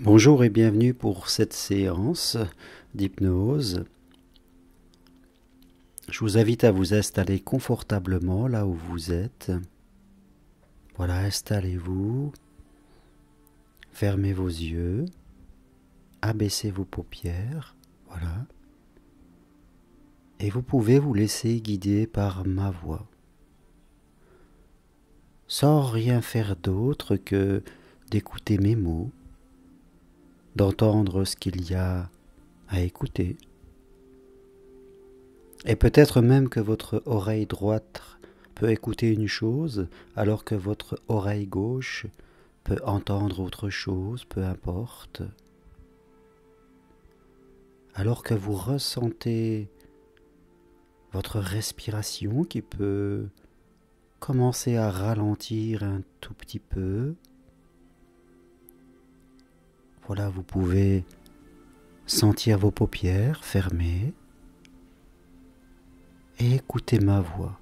Bonjour et bienvenue pour cette séance d'hypnose. Je vous invite à vous installer confortablement là où vous êtes. Voilà, installez-vous, fermez vos yeux, abaissez vos paupières, voilà. Et vous pouvez vous laisser guider par ma voix, sans rien faire d'autre que d'écouter mes mots, d'entendre ce qu'il y a à écouter. Et peut-être même que votre oreille droite peut écouter une chose, alors que votre oreille gauche peut entendre autre chose, peu importe. Alors que vous ressentez votre respiration qui peut commencer à ralentir un tout petit peu. Voilà, vous pouvez sentir vos paupières fermées et écouter ma voix.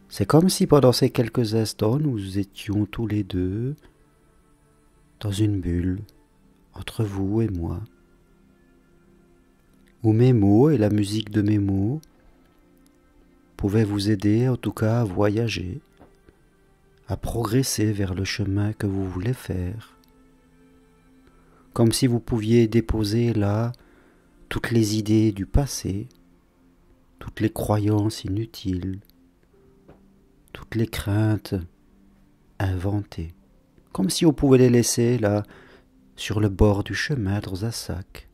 C'est comme si pendant ces quelques instants, nous étions tous les deux dans une bulle entre vous et moi, où mes mots et la musique de mes mots pouvaient vous aider en tout cas à voyager, à progresser vers le chemin que vous voulez faire. Comme si vous pouviez déposer là toutes les idées du passé, toutes les croyances inutiles, toutes les craintes inventées, comme si on pouvait les laisser là sur le bord du chemin dans un sac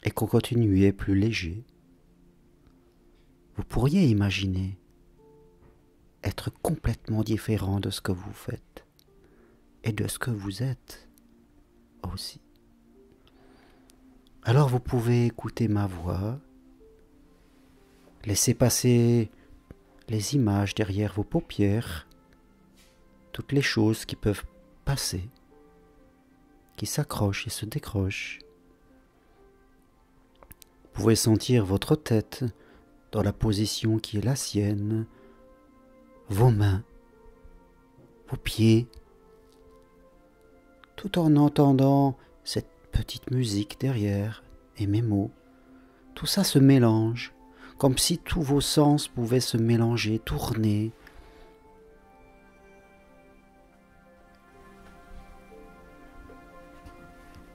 et qu'on continuait plus léger. Vous pourriez imaginer être complètement différent de ce que vous faites et de ce que vous êtes aussi. Alors vous pouvez écouter ma voix, laisser passer les images derrière vos paupières, toutes les choses qui peuvent passer, qui s'accrochent et se décrochent. Vous pouvez sentir votre tête dans la position qui est la sienne, vos mains, vos pieds, tout en entendant cette petite musique derrière et mes mots. Tout ça se mélange, comme si tous vos sens pouvaient se mélanger, tourner.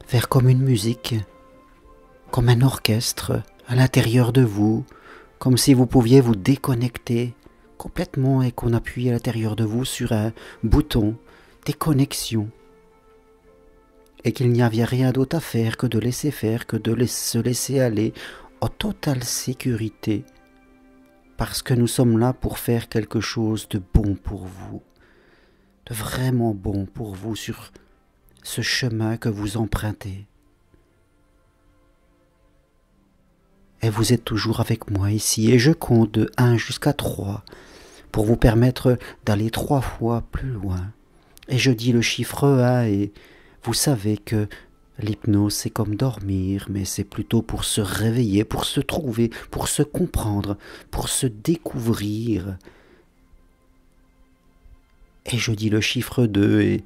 Faire comme une musique, comme un orchestre à l'intérieur de vous, comme si vous pouviez vous déconnecter complètement et qu'on appuie à l'intérieur de vous sur un bouton déconnexion et qu'il n'y avait rien d'autre à faire que de laisser faire, que de se laisser aller en totale sécurité parce que nous sommes là pour faire quelque chose de bon pour vous, de vraiment bon pour vous sur ce chemin que vous empruntez. Et vous êtes toujours avec moi ici et je compte de 1 jusqu'à 3 pour vous permettre d'aller 3 fois plus loin. Et je dis le chiffre 1 et vous savez que l'hypnose c'est comme dormir, mais c'est plutôt pour se réveiller, pour se trouver, pour se comprendre, pour se découvrir. Et je dis le chiffre 2 et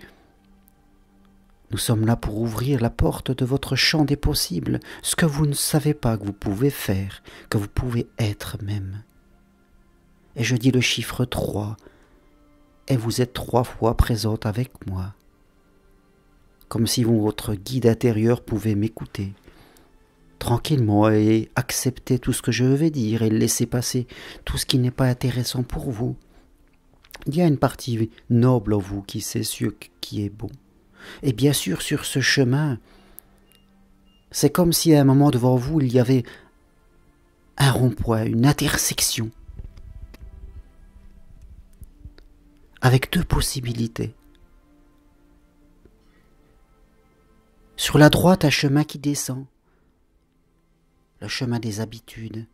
nous sommes là pour ouvrir la porte de votre champ des possibles, ce que vous ne savez pas que vous pouvez faire, que vous pouvez être même. Et je dis le chiffre 3, et vous êtes 3 fois présente avec moi, comme si votre guide intérieur pouvait m'écouter, tranquillement et accepter tout ce que je vais dire et laisser passer tout ce qui n'est pas intéressant pour vous. Il y a une partie noble en vous qui sait ce qui est bon. Et bien sûr, sur ce chemin, c'est comme si à un moment devant vous, il y avait un rond-point, une intersection, avec 2 possibilités. Sur la droite, un chemin qui descend, le chemin des habitudes,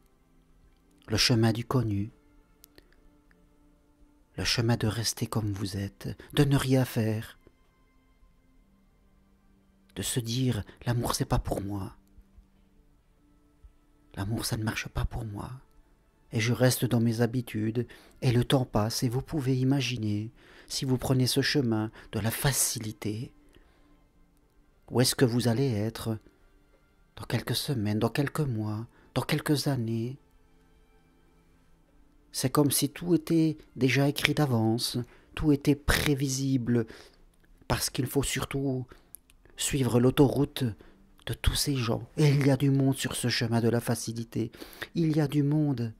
le chemin du connu, le chemin de rester comme vous êtes, de ne rien faire, de se dire l'amour c'est pas pour moi, l'amour ça ne marche pas pour moi, et je reste dans mes habitudes, et le temps passe, et vous pouvez imaginer, si vous prenez ce chemin de la facilité, Où est-ce que vous allez être dans quelques semaines, dans quelques mois, dans quelques années? C'est comme si tout était déjà écrit d'avance, tout était prévisible, parce qu'il faut surtout suivre l'autoroute de tous ces gens. Et il y a du monde sur ce chemin de la facilité. Il y a du monde.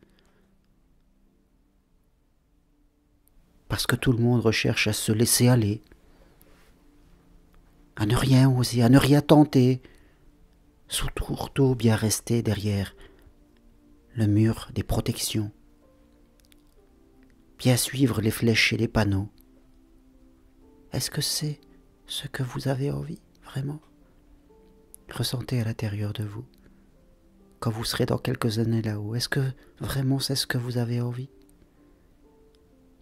Parce que tout le monde recherche à se laisser aller, à ne rien oser, à ne rien tenter, surtout bien rester derrière le mur des protections, bien suivre les flèches et les panneaux. Est-ce que c'est ce que vous avez envie, vraiment? Ressentez à l'intérieur de vous, quand vous serez dans quelques années là-haut, est-ce que vraiment c'est ce que vous avez envie?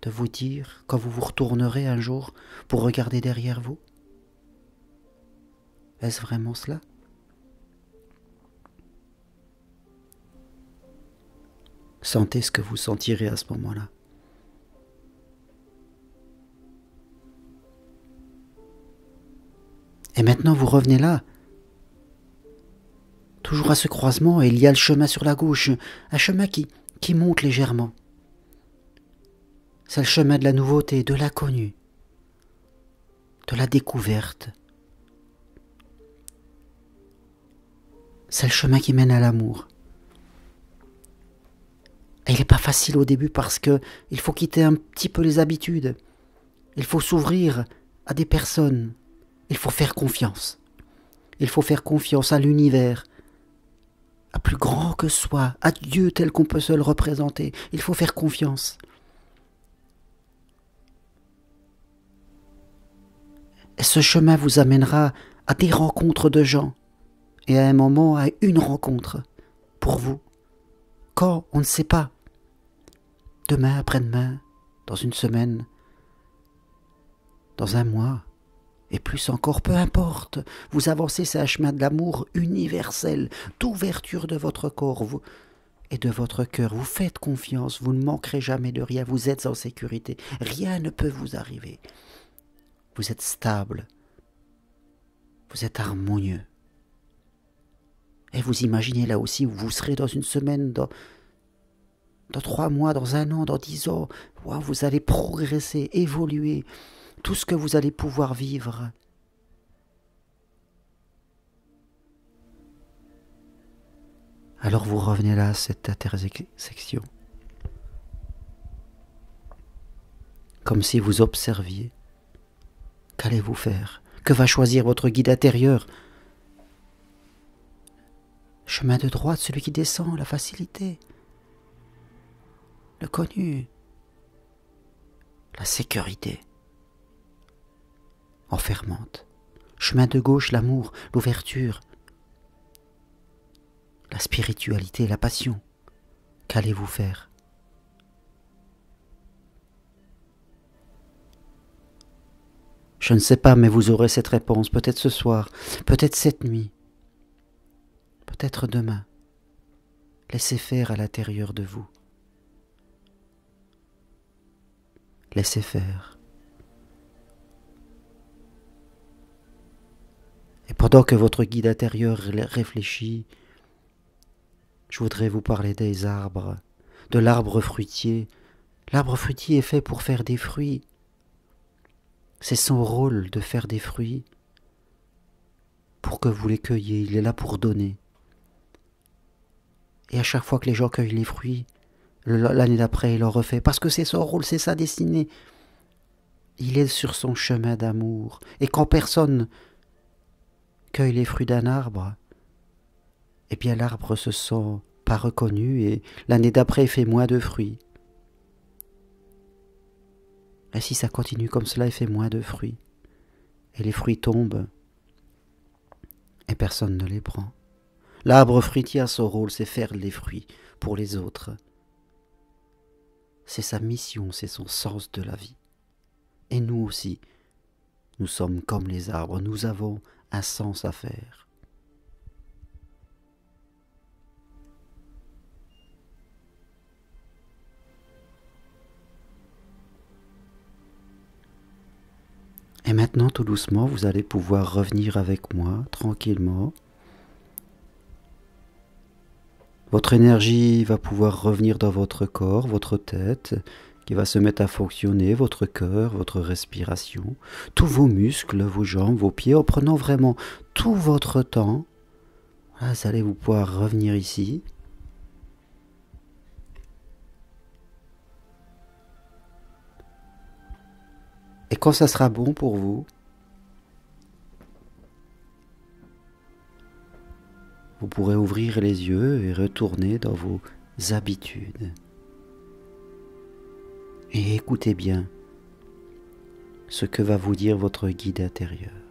De vous dire, quand vous vous retournerez un jour pour regarder derrière vous? Est-ce vraiment cela? Sentez ce que vous sentirez à ce moment-là. Et maintenant vous revenez là, toujours à ce croisement, et il y a le chemin sur la gauche, un chemin qui monte légèrement. C'est le chemin de la nouveauté, de l'inconnu, de la découverte. C'est le chemin qui mène à l'amour. Et il n'est pas facile au début parce que il faut quitter un petit peu les habitudes. Il faut s'ouvrir à des personnes. Il faut faire confiance. Il faut faire confiance à l'univers, à plus grand que soi, à Dieu tel qu'on peut se le représenter. Il faut faire confiance. Et ce chemin vous amènera à des rencontres de gens. Et à un moment, à une rencontre pour vous. Quand, on ne sait pas. Demain, après-demain, dans une semaine, dans un mois, et plus encore, peu importe. Vous avancez, c'est un chemin de l'amour universel, d'ouverture de votre corps et de votre cœur. Vous faites confiance, vous ne manquerez jamais de rien, vous êtes en sécurité. Rien ne peut vous arriver. Vous êtes stable, vous êtes harmonieux. Et vous imaginez là aussi où vous serez dans une semaine, dans 3 mois, dans 1 an, dans 10 ans. Wow, vous allez progresser, évoluer, tout ce que vous allez pouvoir vivre. Alors vous revenez là à cette intersection. Comme si vous observiez. Qu'allez-vous faire? Que va choisir votre guide intérieur? Chemin de droite, celui qui descend, la facilité. Le connu. La sécurité. Enfermante. Chemin de gauche, l'amour, l'ouverture. La spiritualité, la passion. Qu'allez-vous faire? Je ne sais pas, mais vous aurez cette réponse, peut-être ce soir, peut-être cette nuit, peut-être demain. Laissez faire à l'intérieur de vous. Laissez faire. Et pendant que votre guide intérieur réfléchit, je voudrais vous parler des arbres, de l'arbre fruitier. L'arbre fruitier est fait pour faire des fruits. C'est son rôle de faire des fruits pour que vous les cueilliez. Il est là pour donner. Et à chaque fois que les gens cueillent les fruits, l'année d'après, il en refait. Parce que c'est son rôle, c'est sa destinée. Il est sur son chemin d'amour. Et quand personne cueille les fruits d'un arbre, eh bien l'arbre se sent pas reconnu et l'année d'après il fait moins de fruits. Et si ça continue comme cela, il fait moins de fruits. Et les fruits tombent et personne ne les prend. L'arbre fruitier a son rôle, c'est faire les fruits pour les autres. C'est sa mission, c'est son sens de la vie. Et nous aussi, nous sommes comme les arbres, nous avons un sens à faire. Et maintenant, tout doucement, vous allez pouvoir revenir avec moi, tranquillement. Votre énergie va pouvoir revenir dans votre corps, votre tête, qui va se mettre à fonctionner, votre cœur, votre respiration, tous vos muscles, vos jambes, vos pieds, en prenant vraiment tout votre temps. Là, vous allez vous pouvoir revenir ici. Et quand ça sera bon pour vous, vous pourrez ouvrir les yeux et retourner dans vos habitudes. Et écoutez bien ce que va vous dire votre guide intérieur.